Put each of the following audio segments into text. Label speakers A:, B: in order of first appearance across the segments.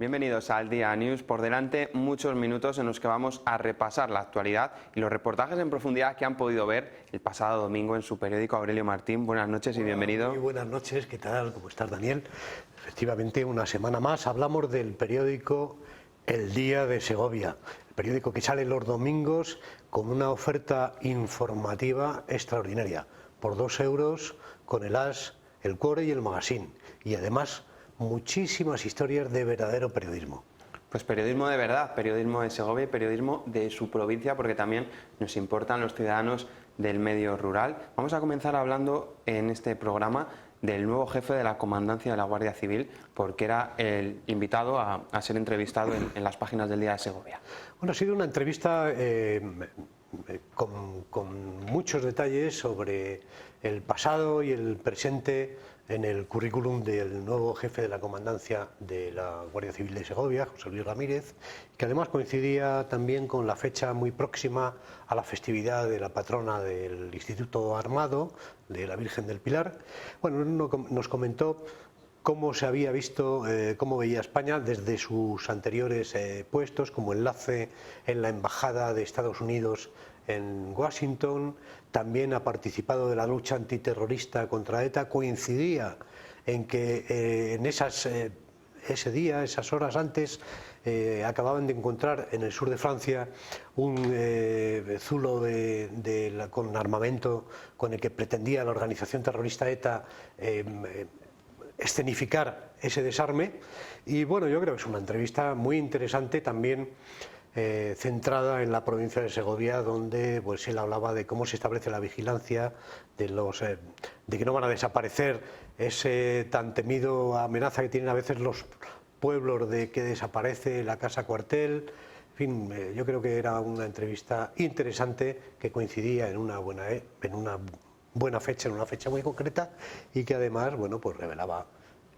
A: Bienvenidos al Día News. Por delante muchos minutos en los que vamos a repasar la actualidad y los reportajes en profundidad que han podido ver el pasado domingo en su periódico. Aurelio Martín, buenas noches y bienvenido.
B: Muy buenas noches, ¿qué tal? ¿Cómo estás, Daniel? Efectivamente, una semana más hablamos del periódico El Día de Segovia, el periódico que sale los domingos con una oferta informativa extraordinaria, por 2 euros, con el As, el Cuore y el Magazine, y además muchísimas historias de verdadero periodismo.
A: Pues periodismo de verdad, periodismo de Segovia y periodismo de su provincia, porque también nos importan los ciudadanos del medio rural. Vamos a comenzar hablando en este programa del nuevo jefe de la Comandancia de la Guardia Civil, porque era el invitado a ser entrevistado en las páginas del Día de Segovia.
B: Bueno, ha sido una entrevista con muchos detalles sobre el pasado y el presente en el currículum del nuevo jefe de la Comandancia de la Guardia Civil de Segovia, José Luis Ramírez, que además coincidía también con la fecha muy próxima a la festividad de la patrona del Instituto Armado, de la Virgen del Pilar. Bueno, nos comentó cómo se había visto, cómo veía España desde sus anteriores puestos como enlace en la Embajada de Estados Unidos en Washington. También ha participado de la lucha antiterrorista contra ETA. Coincidía en que ese día, esas horas antes, acababan de encontrar en el sur de Francia un zulo con armamento con el que pretendía la organización terrorista ETA escenificar ese desarme. Y bueno, yo creo que es una entrevista muy interesante también, centrada en la provincia de Segovia, donde pues él hablaba de cómo se establece la vigilancia, de que no van a desaparecer, ese tan temido amenaza que tienen a veces los pueblos de que desaparece la casa cuartel. En fin, yo creo que era una entrevista interesante que coincidía en una buena fecha, en una fecha muy concreta, y que además, bueno, pues revelaba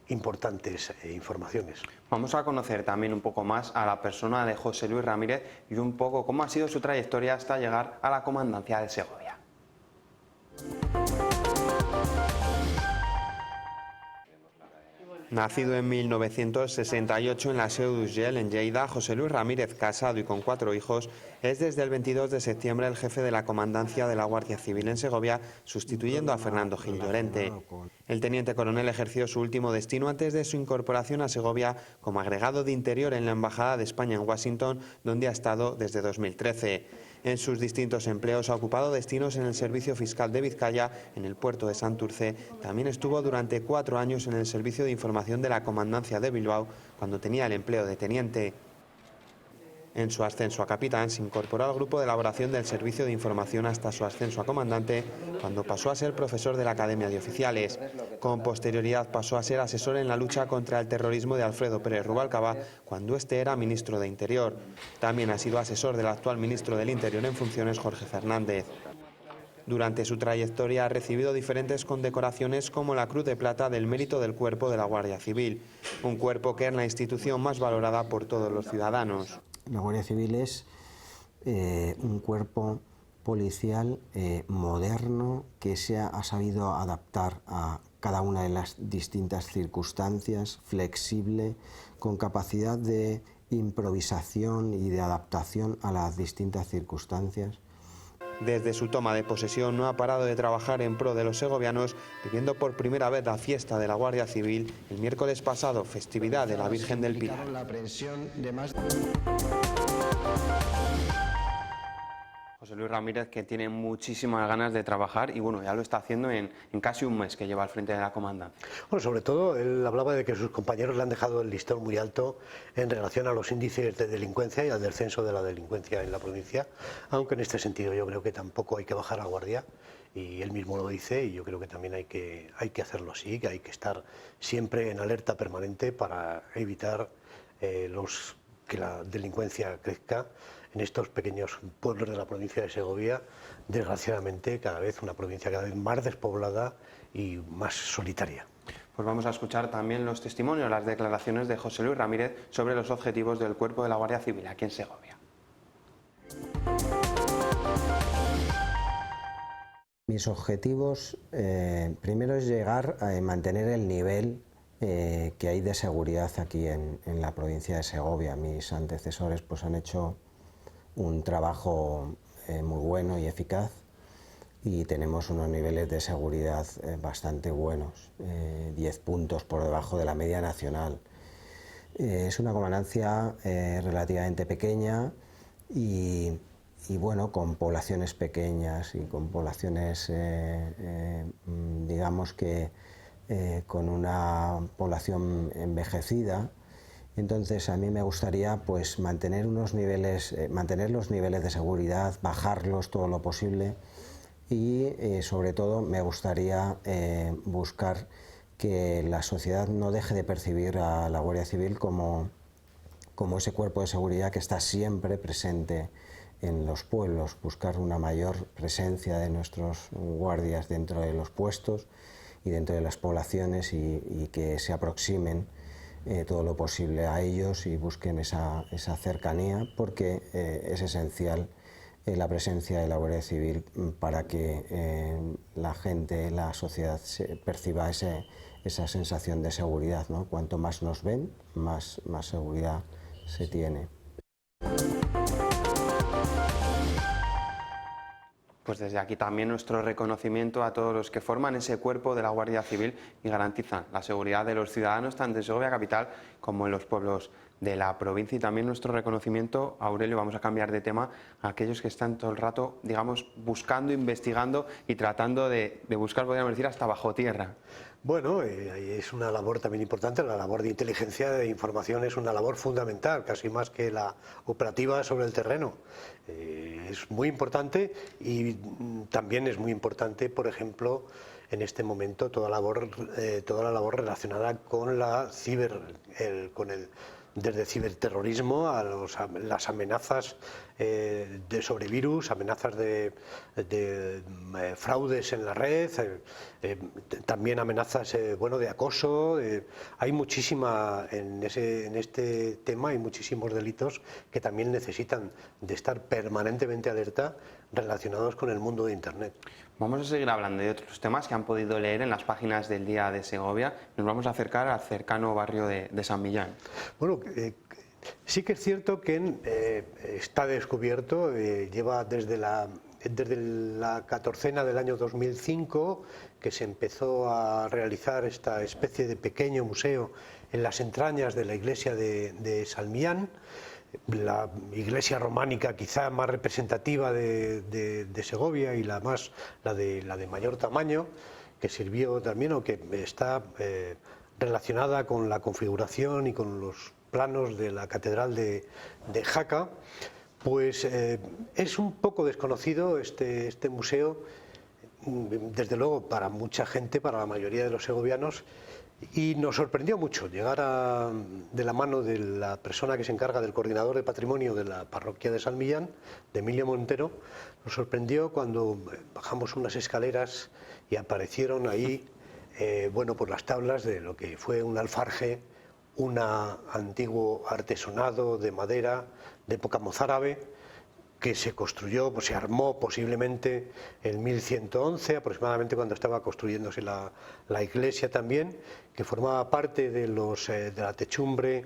B: importantes informaciones.
A: Vamos a conocer también un poco más a la persona de José Luis Ramírez y un poco cómo ha sido su trayectoria hasta llegar a la Comandancia de Segovia. Nacido en 1968 en la Seu d'Urgell, en Lleida, José Luis Ramírez, casado y con 4 hijos, es desde el 22 de septiembre el jefe de la Comandancia de la Guardia Civil en Segovia, sustituyendo a Fernando Gil Llorente. El teniente coronel ejerció su último destino antes de su incorporación a Segovia como agregado de Interior en la Embajada de España en Washington, donde ha estado desde 2013. En sus distintos empleos ha ocupado destinos en el Servicio Fiscal de Vizcaya, en el puerto de Santurce. También estuvo durante 4 años en el Servicio de Información de la Comandancia de Bilbao, cuando tenía el empleo de teniente. En su ascenso a capitán se incorporó al grupo de elaboración del Servicio de Información hasta su ascenso a comandante, cuando pasó a ser profesor de la Academia de Oficiales. Con posterioridad pasó a ser asesor en la lucha contra el terrorismo de Alfredo Pérez Rubalcaba, cuando este era ministro de Interior. También ha sido asesor del actual ministro del Interior en funciones, Jorge Fernández. Durante su trayectoria ha recibido diferentes condecoraciones como la Cruz de Plata del Mérito del Cuerpo de la Guardia Civil, un cuerpo que es la institución más valorada por todos los ciudadanos.
C: La Guardia Civil es un cuerpo policial moderno que ha sabido adaptar a cada una de las distintas circunstancias, flexible, con capacidad de improvisación y de adaptación a las distintas circunstancias.
A: Desde su toma de posesión no ha parado de trabajar en pro de los segovianos, viviendo por primera vez la fiesta de la Guardia Civil el miércoles pasado, festividad de la Virgen del Pilar. José Luis Ramírez, que tiene muchísimas ganas de trabajar y bueno, ya lo está haciendo en casi un mes que lleva al frente de la comandancia.
B: Bueno, sobre todo él hablaba de que sus compañeros le han dejado el listón muy alto en relación a los índices de delincuencia y al descenso de la delincuencia en la provincia, aunque en este sentido yo creo que tampoco hay que bajar la guardia, y él mismo lo dice, y yo creo que también hay que hacerlo así, que hay que estar siempre en alerta permanente para evitar que la delincuencia crezca en estos pequeños pueblos de la provincia de Segovia, desgraciadamente una provincia cada vez más despoblada y más solitaria.
A: Pues vamos a escuchar también los testimonios, las declaraciones de José Luis Ramírez sobre los objetivos del Cuerpo de la Guardia Civil aquí en Segovia.
C: Mis objetivos, primero es llegar a mantener el nivel que hay de seguridad aquí en la provincia de Segovia. Mis antecesores pues han hecho un trabajo muy bueno y eficaz, y tenemos unos niveles de seguridad bastante buenos, 10 puntos por debajo de la media nacional. Es una comandancia relativamente pequeña y bueno, con poblaciones pequeñas y con poblaciones, digamos que con una población envejecida. Entonces a mí me gustaría pues mantener los niveles de seguridad, bajarlos todo lo posible, y sobre todo me gustaría buscar que la sociedad no deje de percibir a la Guardia Civil como ese cuerpo de seguridad que está siempre presente en los pueblos, buscar una mayor presencia de nuestros guardias dentro de los puestos y dentro de las poblaciones, y que se aproximen todo lo posible a ellos y busquen esa cercanía, porque es esencial la presencia de la Guardia Civil para que la gente, la sociedad perciba esa sensación de seguridad, ¿no? Cuanto más nos ven, más seguridad se tiene.
A: Pues desde aquí también nuestro reconocimiento a todos los que forman ese cuerpo de la Guardia Civil y garantizan la seguridad de los ciudadanos tanto en Segovia capital como en los pueblos de la provincia. Y también nuestro reconocimiento, Aurelio, vamos a cambiar de tema, a aquellos que están todo el rato, digamos, buscando, investigando y tratando de buscar, podríamos decir, hasta bajo tierra.
B: Bueno, es una labor también importante, la labor de inteligencia de información es una labor fundamental, casi más que la operativa sobre el terreno. Es muy importante, y también es muy importante, por ejemplo, en este momento toda la labor relacionada con desde ciberterrorismo a las amenazas sobre virus, amenazas de fraudes en la red, también amenazas de acoso. Hay muchísima en este tema, hay muchísimos delitos que también necesitan de estar permanentemente alerta, relacionados con el mundo de Internet.
A: Vamos a seguir hablando de otros temas que han podido leer en las páginas del Día de Segovia. Nos vamos a acercar al cercano barrio de San Millán.
B: Bueno, sí que es cierto que está descubierto, lleva desde la catorcena del año 2005 que se empezó a realizar esta especie de pequeño museo en las entrañas de la iglesia de San Millán, la iglesia románica quizá más representativa de Segovia y la de mayor tamaño, que sirvió también, o que está relacionada con la configuración y con los planos de la catedral de Jaca. Pues es un poco desconocido este museo, desde luego para mucha gente, para la mayoría de los segovianos, y nos sorprendió mucho llegar de la mano de la persona que se encarga del coordinador de patrimonio de la parroquia de San Millán, de Emilio Montero. Nos sorprendió cuando bajamos unas escaleras y aparecieron ahí pues las tablas de lo que fue un alfarje, un antiguo artesonado de madera de época mozárabe, que se construyó, pues se armó posiblemente en 1111, aproximadamente, cuando estaba construyéndose la iglesia también, que formaba parte de la techumbre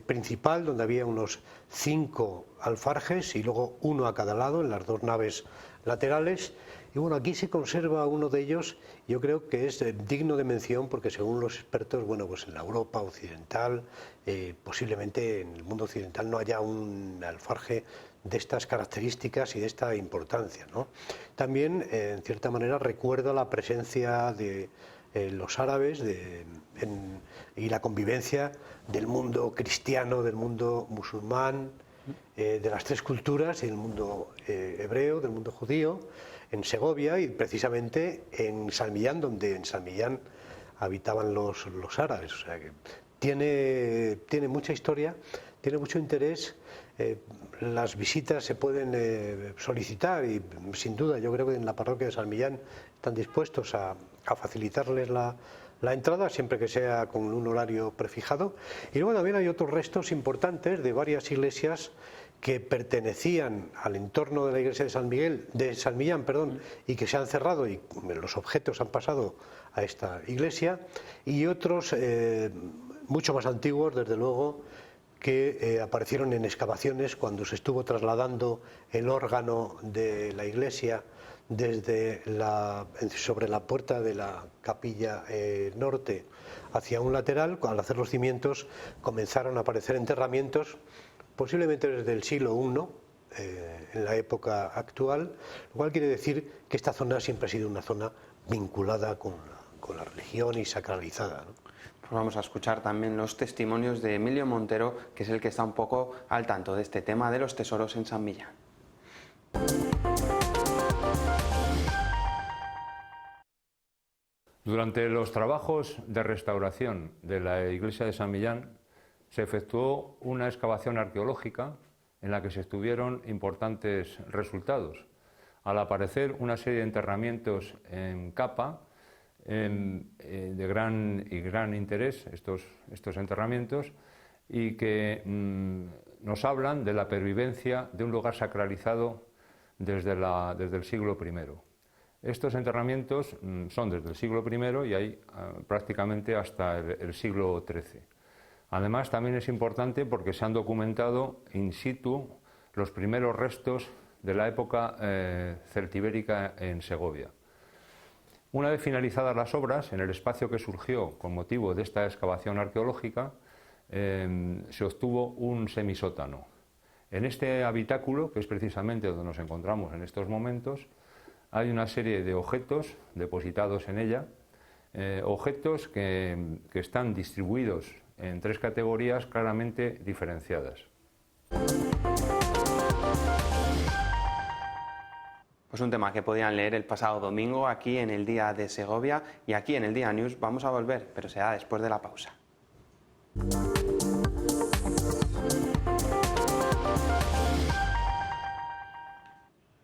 B: principal, donde había unos 5 alfarjes y luego uno a cada lado en las 2 naves laterales. Y bueno, aquí se conserva uno de ellos. Yo creo que es digno de mención porque, según los expertos, pues en la Europa occidental, posiblemente en el mundo occidental, no haya un alfarje de estas características y de esta importancia, ¿no? También, en cierta manera, recuerda la presencia de los árabes y la convivencia del mundo cristiano, del mundo musulmán, de las 3 culturas, y del mundo hebreo, del mundo judío, en Segovia, y precisamente en San Millán, donde en San Millán habitaban los árabes. O sea que tiene mucha historia, tiene mucho interés. Las visitas se pueden solicitar, y sin duda yo creo que en la parroquia de San Millán están dispuestos a facilitarles la entrada, siempre que sea con un horario prefijado. Y luego también hay otros restos importantes de varias iglesias que pertenecían al entorno de la iglesia de San Millán, y que se han cerrado, y los objetos han pasado a esta iglesia, y otros mucho más antiguos, desde luego, que aparecieron en excavaciones cuando se estuvo trasladando el órgano de la iglesia desde sobre la puerta de la capilla norte hacia un lateral. Al hacer los cimientos comenzaron a aparecer enterramientos, posiblemente desde el siglo I, en la época actual, lo cual quiere decir que esta zona siempre ha sido una zona vinculada con la religión y sacralizada, ¿no?
A: Pues vamos a escuchar también los testimonios de Emilio Montero, que es el que está un poco al tanto de este tema de los tesoros en San Millán.
D: Durante los trabajos de restauración de la iglesia de San Millán se efectuó una excavación arqueológica en la que se obtuvieron importantes resultados. Al aparecer una serie de enterramientos en capa de gran interés, estos enterramientos, y que nos hablan de la pervivencia de un lugar sacralizado desde el siglo I. Estos enterramientos son desde el siglo I y hay prácticamente hasta el siglo XIII. Además, también es importante porque se han documentado in situ los primeros restos de la época celtibérica en Segovia. Una vez finalizadas las obras, en el espacio que surgió con motivo de esta excavación arqueológica, se obtuvo un semisótano. En este habitáculo, que es precisamente donde nos encontramos en estos momentos, hay una serie de objetos depositados en ella, objetos que están distribuidos en 3 categorías claramente diferenciadas.
A: Pues un tema que podían leer el pasado domingo aquí en el Día de Segovia, y aquí en el Día News vamos a volver, pero será después de la pausa.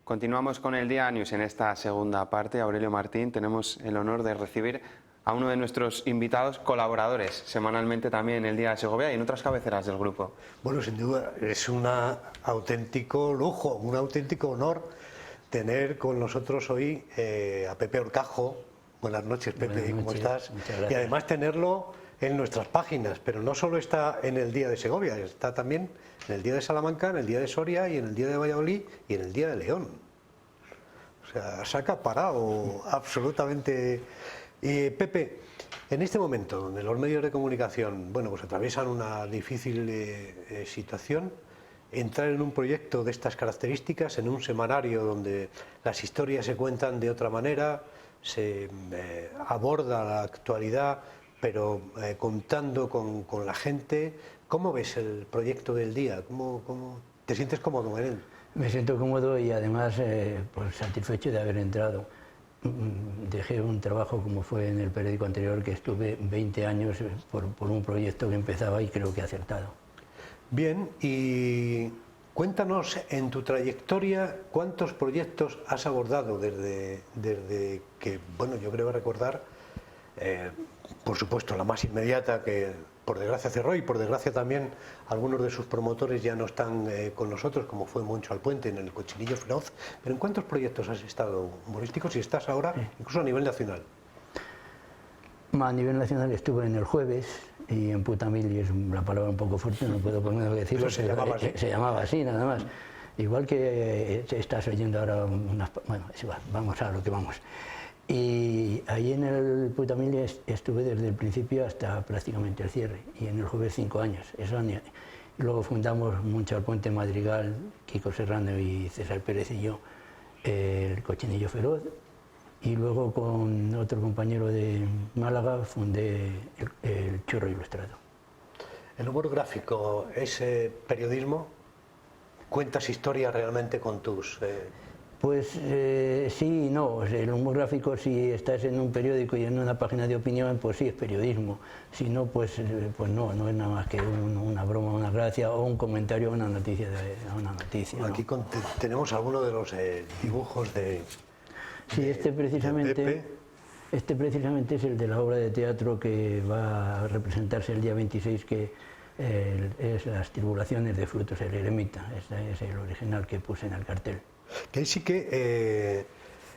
A: Continuamos con el Día News en esta segunda parte. Aurelio Martín, tenemos el honor de recibir a uno de nuestros invitados colaboradores semanalmente también en el Día de Segovia y en otras cabeceras del grupo.
B: Bueno, sin duda, es un auténtico lujo, un auténtico honor tener con nosotros hoy a Pepe Horcajo. Buenas noches, Pepe,
E: Buenas noches.
B: ¿cómo estás?
E: Muchas gracias.
B: Y además tenerlo en nuestras páginas, pero no solo está en el Día de Segovia, está también en el Día de Salamanca, en el Día de Soria y en el Día de Valladolid y en el Día de León. O sea, se ha acaparado absolutamente. Pepe, en este momento donde los medios de comunicación, bueno, pues atraviesan una difícil situación, entrar en un proyecto de estas características, en un semanario donde las historias se cuentan de otra manera, se aborda la actualidad, pero contando con la gente, ¿cómo ves el proyecto del día? ¿Cómo te sientes cómodo en él?
E: Me siento cómodo y además pues satisfecho de haber entrado. Dejé un trabajo como fue en el periódico anterior, que estuve 20 años por un proyecto que empezaba y creo que he acertado.
B: Bien, y cuéntanos en tu trayectoria cuántos proyectos has abordado desde que, bueno, yo creo recordar, por supuesto, la más inmediata, que por desgracia cerró, y por desgracia también algunos de sus promotores ya no están con nosotros, como fue Moncho Alpuente en el Cochinillo Feroz. Pero ¿en cuántos proyectos has estado humorísticos y estás ahora, incluso a nivel nacional?
E: A nivel nacional estuve en El Jueves, y en Putamil, y es una palabra un poco fuerte, no puedo por menos decirlo,
B: se llamaba así.
E: Se llamaba así, nada más. Igual que estás oyendo ahora unas... Bueno, es igual, vamos a lo que vamos. Y ahí en el Putamil estuve desde el principio hasta prácticamente el cierre, y en El Jueves 5 años. Luego fundamos Moncho Alpuente, Madrigal, Kiko Serrano y César Pérez y yo el Cochinillo Feroz, y luego con otro compañero de Málaga fundé el Churro Ilustrado.
B: ¿El humor gráfico es periodismo? ¿Cuentas historias realmente con tus...?
E: Pues sí y no. El humor gráfico, si estás en un periódico y en una página de opinión, pues sí es periodismo. Si no, pues no es nada más que una broma, una gracia o un comentario a una noticia.
B: Aquí tenemos algunos de los dibujos de...
E: Sí, este precisamente es el de la obra de teatro que va a representarse el día 26, que es Las tribulaciones de Frutos el eremita. Este es el original que puse en el cartel.
B: Que ahí sí que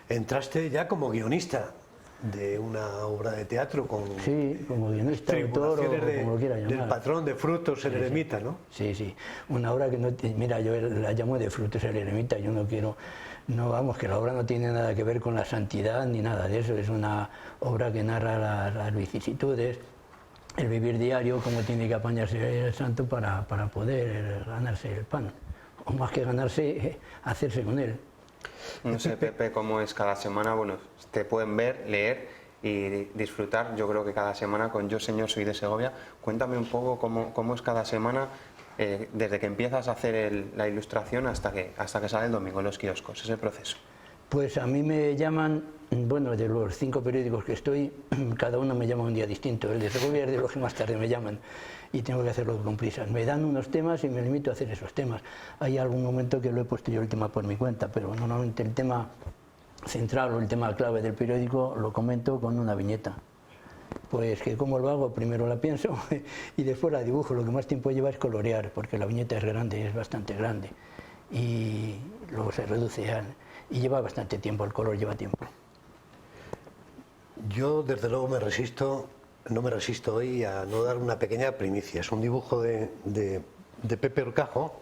B: entraste ya como guionista. de una obra de teatro con
E: Sí, como guionista, autor o
B: tribulaciones
E: como lo quiera llamar.
B: del patrón de Frutos, el eremita, ¿no?
E: Sí, sí, una obra que no, mira, yo la llamo de Frutos el eremita, yo no quiero, no vamos, que la obra no tiene nada que ver con la santidad ni nada de eso, es una obra que narra las vicisitudes, el vivir diario, cómo tiene que apañarse el santo para poder ganarse el pan, o más que ganarse, hacerse con él.
A: No sé, Pepe, cómo es cada semana. Bueno, te pueden ver, leer y disfrutar, yo creo que cada semana con Yo Señor Soy de Segovia. Cuéntame un poco cómo es cada semana, desde que empiezas a hacer la ilustración hasta que sale el domingo en los kioscos, ese proceso.
E: Pues a mí me llaman, bueno, de los 5 periódicos que estoy, cada uno me llama un día distinto. El de Segovia es de los que más tarde me llaman y tengo que hacerlo con prisas. Me dan unos temas y me limito a hacer esos temas. Hay algún momento que lo he puesto yo el tema por mi cuenta, pero normalmente el tema central o el tema clave del periódico lo comento con una viñeta. Pues que cómo lo hago, primero la pienso y después la dibujo. Lo que más tiempo lleva es colorear, porque la viñeta es grande, es bastante grande y luego se reduce y lleva bastante tiempo, el color lleva tiempo.
B: Yo desde luego no me resisto hoy a no dar una pequeña primicia. Es un dibujo de Pepe Orcajo.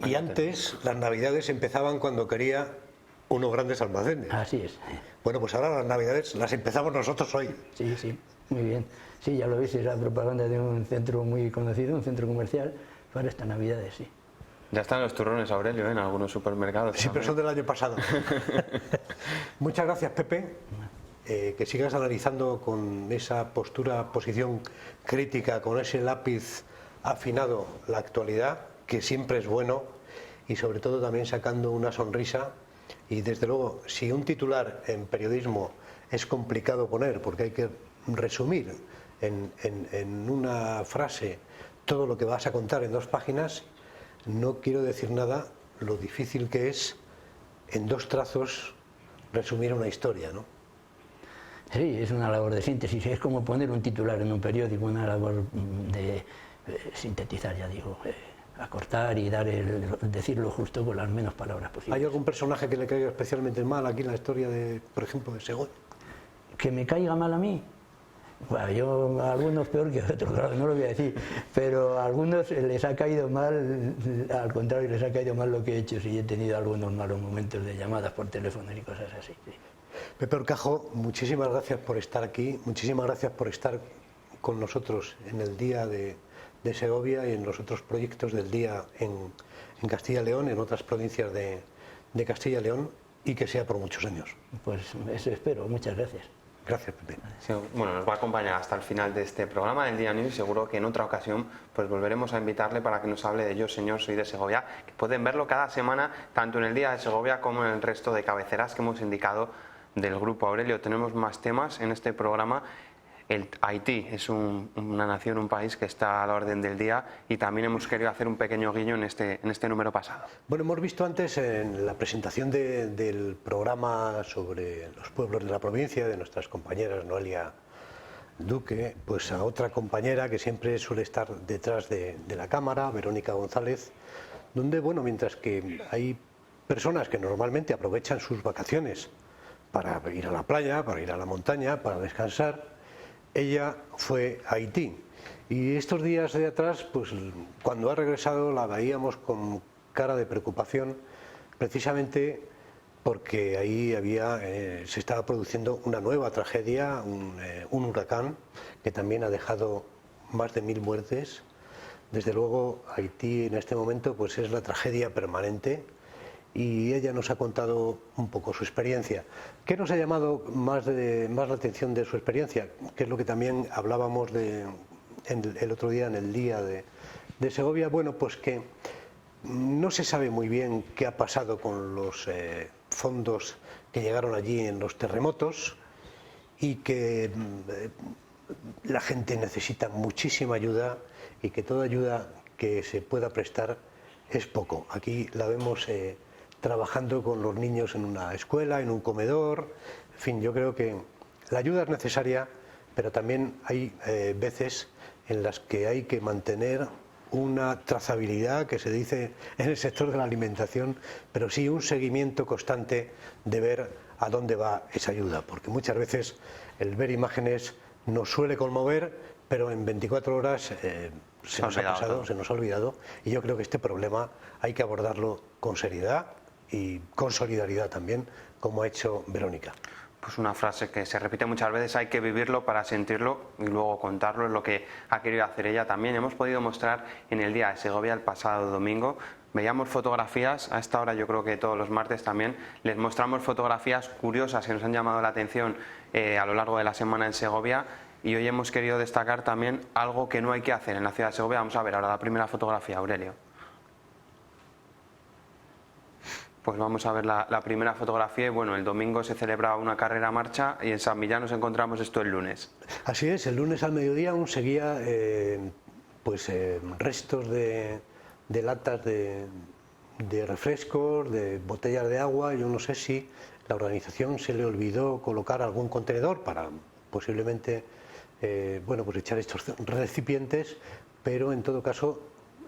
B: Y antes las navidades empezaban cuando quería unos grandes almacenes.
E: Así es.
B: Bueno, pues ahora las navidades las empezamos nosotros hoy.
E: Sí, sí, muy bien. Sí, ya lo veis, es la propaganda de un centro muy conocido, un centro comercial, para estas navidades, sí.
A: Ya están los turrones, Aurelio, en algunos supermercados.
B: Sí, pero son del año pasado. Muchas gracias, Pepe. Que sigas analizando con esa posición crítica, con ese lápiz afinado la actualidad, que siempre es bueno, y sobre todo también sacando una sonrisa. Y desde luego, si un titular en periodismo es complicado poner, porque hay que resumir en una frase todo lo que vas a contar en 2 páginas, no quiero decir nada lo difícil que es en 2 trazos resumir una historia, ¿no?
E: Sí, es una labor de síntesis, es como poner un titular en un periódico, una labor de sintetizar, ya digo, acortar y decir lo justo con las menos palabras posibles.
B: ¿Hay algún personaje que le caiga especialmente mal aquí en la historia de, por ejemplo, de Segovia?
E: ¿Que me caiga mal a mí? Bueno, yo a algunos peor que a otros, claro, no lo voy a decir, pero a algunos les ha caído mal, al contrario, les ha caído mal lo que he hecho, si he tenido algunos malos momentos de llamadas por teléfono y cosas así. Sí.
B: Pepe Orcajo, muchísimas gracias por estar aquí, muchísimas gracias por estar con nosotros en el Día de Segovia y en los otros proyectos del día en Castilla y León, en otras provincias de Castilla y León, y que sea por muchos años.
E: Pues eso espero, muchas gracias.
B: Gracias, Pepe.
A: Sí, bueno, nos va a acompañar hasta el final de este programa del Día News y seguro que en otra ocasión pues volveremos a invitarle para que nos hable de Yo Señor Soy de Segovia, que pueden verlo cada semana tanto en el Día de Segovia como en el resto de cabeceras que hemos indicado del Grupo Aurelio. Tenemos más temas en este programa. Haití es una nación, un país que está a la orden del día y también hemos querido hacer un pequeño guiño en este número pasado.
B: Bueno, hemos visto antes en la presentación del programa sobre los pueblos de la provincia, de nuestras compañeras Noelia Duque, pues a otra compañera que siempre suele estar detrás de la cámara, Verónica González, donde, bueno, mientras que hay personas que normalmente aprovechan sus vacaciones para ir a la playa, para ir a la montaña, para descansar, ella fue a Haití y estos días de atrás, pues cuando ha regresado la veíamos con cara de preocupación, precisamente porque ahí se estaba produciendo una nueva tragedia, un huracán que también ha dejado más de 1000 muertes. Desde luego Haití en este momento pues es la tragedia permanente. Y ella nos ha contado un poco su experiencia. ¿Qué nos ha llamado más la atención de su experiencia? Que es lo que también hablábamos el otro día en el Día de Segovia. Bueno, pues que no se sabe muy bien qué ha pasado con los fondos que llegaron allí en los terremotos y que la gente necesita muchísima ayuda y que toda ayuda que se pueda prestar es poco. Aquí la vemos trabajando con los niños en una escuela, en un comedor, en fin, yo creo que la ayuda es necesaria, pero también hay veces en las que hay que mantener una trazabilidad, que se dice en el sector de la alimentación, pero sí un seguimiento constante de ver a dónde va esa ayuda, porque muchas veces el ver imágenes nos suele conmover, pero en 24 horas se nos ha pasado, se nos ha olvidado, y yo creo que este problema hay que abordarlo con seriedad y con solidaridad también, como ha hecho Verónica.
A: Pues una frase que se repite muchas veces: hay que vivirlo para sentirlo y luego contarlo, es lo que ha querido hacer ella también. Hemos podido mostrar en el Día de Segovia el pasado domingo, veíamos fotografías, a esta hora yo creo que todos los martes también, les mostramos fotografías curiosas que nos han llamado la atención a lo largo de la semana en Segovia, y hoy hemos querido destacar también algo que no hay que hacer en la ciudad de Segovia. Vamos a ver ahora la primera fotografía, Aurelio. Pues vamos a ver la primera fotografía. Y bueno, el domingo se celebraba una carrera marcha y en San Millán nos encontramos esto el lunes.
B: Así es, el lunes al mediodía aún seguía restos de latas de refrescos, de botellas de agua. Yo no sé si la organización se le olvidó colocar algún contenedor para posiblemente echar estos recipientes, pero en todo caso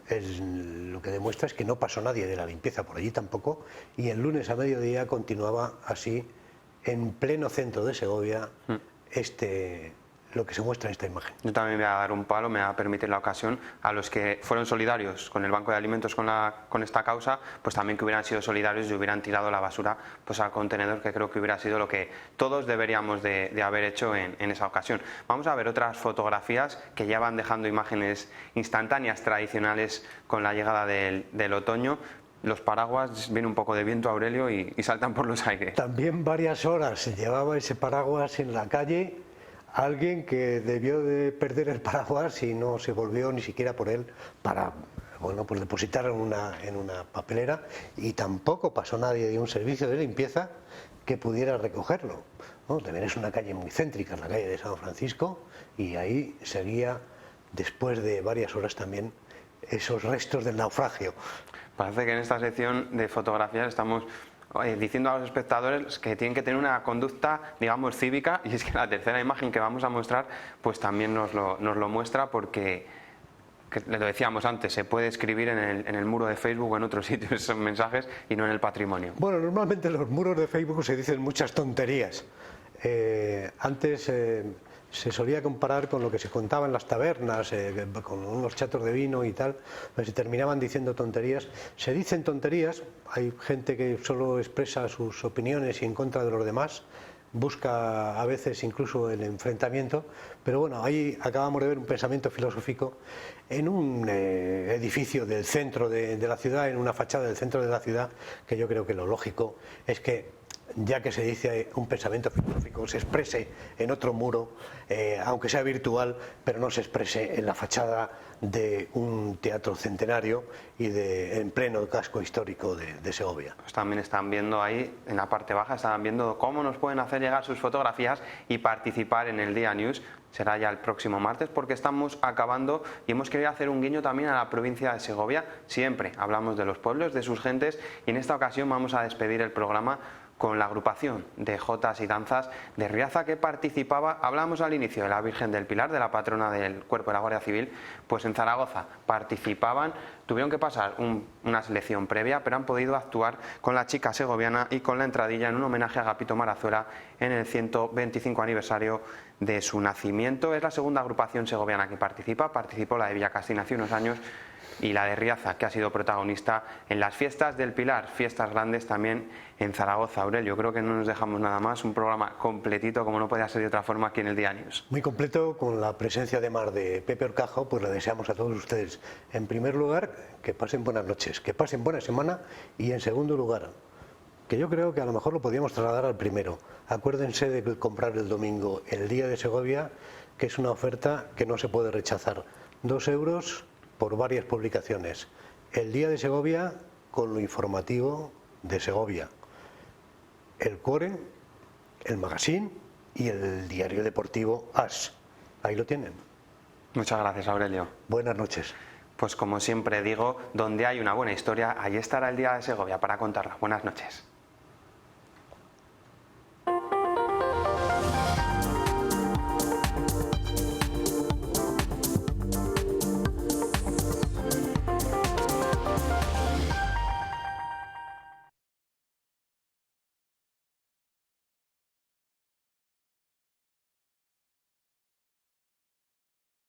B: lo que demuestra es que no pasó nadie de la limpieza por allí tampoco, y el lunes a mediodía continuaba así en pleno centro de Segovia lo que se muestra en esta imagen.
A: Yo también voy a dar un palo, me va a permitir la ocasión, a los que fueron solidarios con el Banco de Alimentos con esta causa, pues también que hubieran sido solidarios y hubieran tirado la basura pues al contenedor, que creo que hubiera sido lo que todos deberíamos de haber hecho en esa ocasión. Vamos a ver otras fotografías que ya van dejando imágenes instantáneas tradicionales con la llegada del otoño. Los paraguas, viene un poco de viento, Aurelio, y saltan por los aires.
B: También varias horas se llevaba ese paraguas en la calle. Alguien que debió de perder el paraguas y no se volvió ni siquiera por él para depositar en una papelera, y tampoco pasó nadie de un servicio de limpieza que pudiera recogerlo. También es una calle muy céntrica, la calle de San Francisco, y ahí seguía, después de varias horas también, esos restos del naufragio.
A: Parece que en esta sección de fotografías estamos diciendo a los espectadores que tienen que tener una conducta, digamos, cívica, y es que la tercera imagen que vamos a mostrar pues también nos lo muestra, porque lo decíamos antes, se puede escribir en el muro de Facebook o en otros sitios esos mensajes y no en el patrimonio.
B: Bueno, normalmente en los muros de Facebook se dicen muchas tonterías. Antes se solía comparar con lo que se contaba en las tabernas, con unos chatos de vino y tal, pues se terminaban diciendo tonterías. Se dicen tonterías, hay gente que solo expresa sus opiniones y en contra de los demás, busca a veces incluso el enfrentamiento, pero bueno, ahí acabamos de ver un pensamiento filosófico en un edificio del centro de la ciudad, en una fachada del centro de la ciudad, que yo creo que lo lógico es que, ya que se dice un pensamiento filosófico, se exprese en otro muro, aunque sea virtual, pero no se exprese en la fachada de un teatro centenario y en pleno casco histórico de Segovia.
A: Pues también están viendo ahí, en la parte baja, están viendo cómo nos pueden hacer llegar sus fotografías y participar en el Día News. Será ya el próximo martes, porque estamos acabando y hemos querido hacer un guiño también a la provincia de Segovia. Siempre hablamos de los pueblos, de sus gentes, y en esta ocasión vamos a despedir el programa con la agrupación de jotas y danzas de Riaza, que participaba, hablamos al inicio de la Virgen del Pilar, de la patrona del Cuerpo de la Guardia Civil, pues en Zaragoza participaban, tuvieron que pasar una selección previa, pero han podido actuar con la chica segoviana y con la entradilla en un homenaje a Agapito Marazuela en el 125 aniversario de su nacimiento. Es la segunda agrupación segoviana que participó la de Villacastín hace unos años, y la de Riaza, que ha sido protagonista en las fiestas del Pilar, fiestas grandes también en Zaragoza. Aurelio, creo que no nos dejamos nada más, un programa completito, como no podía ser de otra forma, aquí en el Día News.
B: Muy completo, con la presencia además de Pepe Orcajo, pues le deseamos a todos ustedes, en primer lugar, que pasen buenas noches, que pasen buena semana, y en segundo lugar, que yo creo que a lo mejor lo podríamos trasladar al primero. Acuérdense de comprar el domingo el Día de Segovia, que es una oferta que no se puede rechazar. 2 euros por varias publicaciones. El Día de Segovia con lo informativo de Segovia, el Core, el Magazine y el diario deportivo AS. Ahí lo tienen.
A: Muchas gracias, Aurelio.
B: Buenas noches.
A: Pues como siempre digo, donde hay una buena historia, allí estará el Día de Segovia para contarla. Buenas noches.